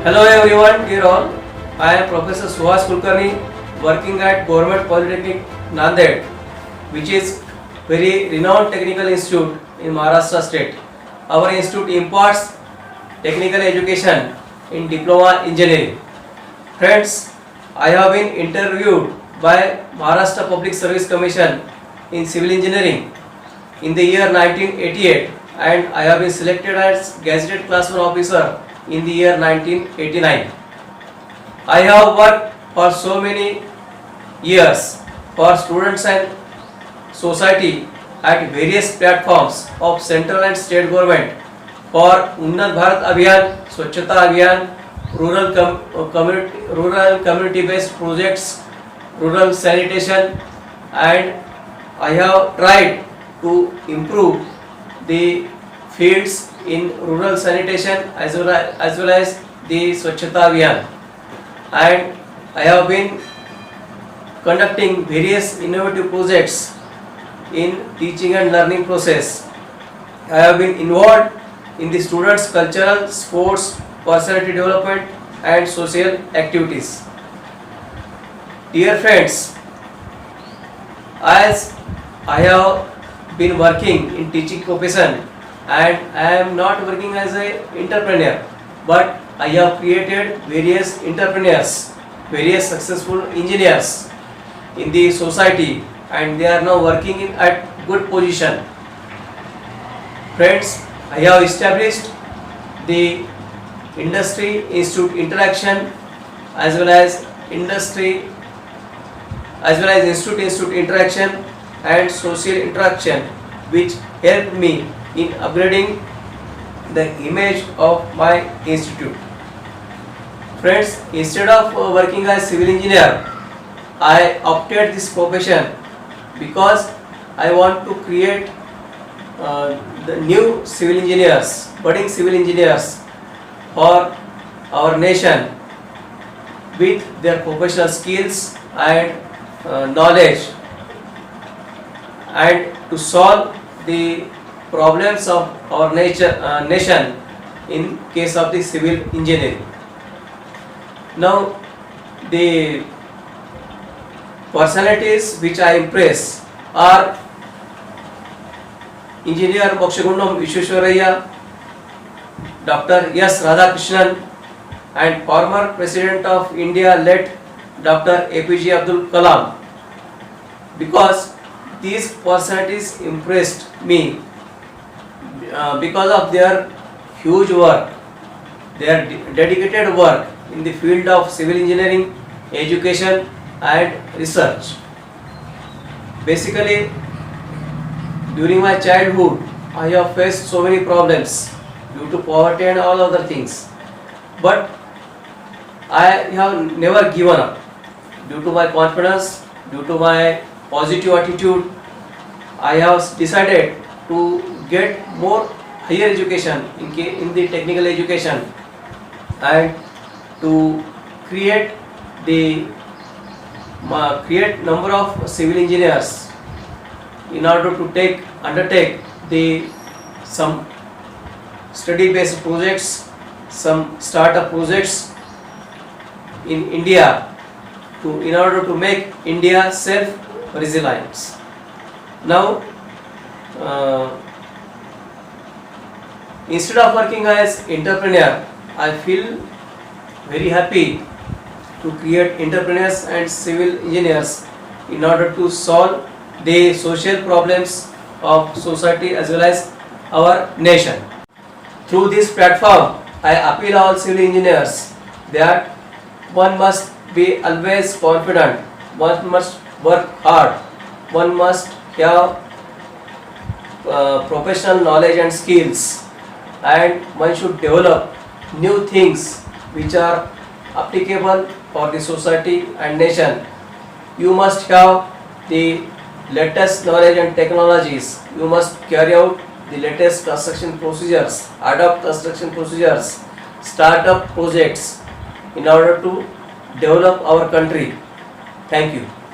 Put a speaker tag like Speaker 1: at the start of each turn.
Speaker 1: Hello everyone, dear all. I am Professor Suhas Kulkarni, working at Government Polytechnic Nanded, which is very renowned technical institute in Maharashtra state. Our institute imparts technical education in diploma engineering. Friends, I have been interviewed by Maharashtra Public Service Commission in civil engineering in the year 1988, and I have been selected as gazetted class 1 officer in the year 1989. I have worked for so many years for students and society at various platforms of central and state government for Unnat Bharat Abhiyan, Swachhata Abhiyan, rural community based projects, rural sanitation, and I have tried to improve the fields in rural sanitation as well as the Swachhata Abhiyan, and I have been conducting various innovative projects in teaching and learning process. I have been involved in the students' cultural, sports, personality development and social activities. Dear friends, as I have been working in teaching profession and I am not working as an entrepreneur, but I have created various entrepreneurs, various successful engineers in the society, and they are now working at good position. Friends, I have established the industry institute interaction as well as institute interaction and social interaction, which helped me in upgrading the image of my institute. Friends, instead of working as civil engineer, I opted this profession because I want to create the new civil engineers, budding civil engineers for our nation with their professional skills and knowledge, and to solve the problems of our nation in case of the civil engineering. Now, the personalities which I impress are Engineer Mokshagundam Vishweshwaraya, Dr. S. Radhakrishnan, and former President of India, late Dr. APJ Abdul Kalam, because these personalities impressed me because of their huge work, their dedicated work in the field of civil engineering, education and research. Basically, during my childhood, I have faced so many problems due to poverty and all other things, but I have never given up. Due to my confidence, due to my positive attitude, I have decided to get more higher education in the technical education, and to create number of civil engineers in order to undertake some study based projects, some startup projects in India in order to make India self reliant. Now, instead of working as entrepreneur, I feel very happy to create entrepreneurs and civil engineers in order to solve the social problems of society as well as our nation. Through this platform, I appeal all civil engineers that one must be always confident, one must work hard, one must have professional knowledge and skills, and one should develop new things which are applicable for the society and nation. You must have the latest knowledge and technologies. You must carry out the latest construction procedures, adopt construction procedures, start up projects in order to develop our country. Thank you.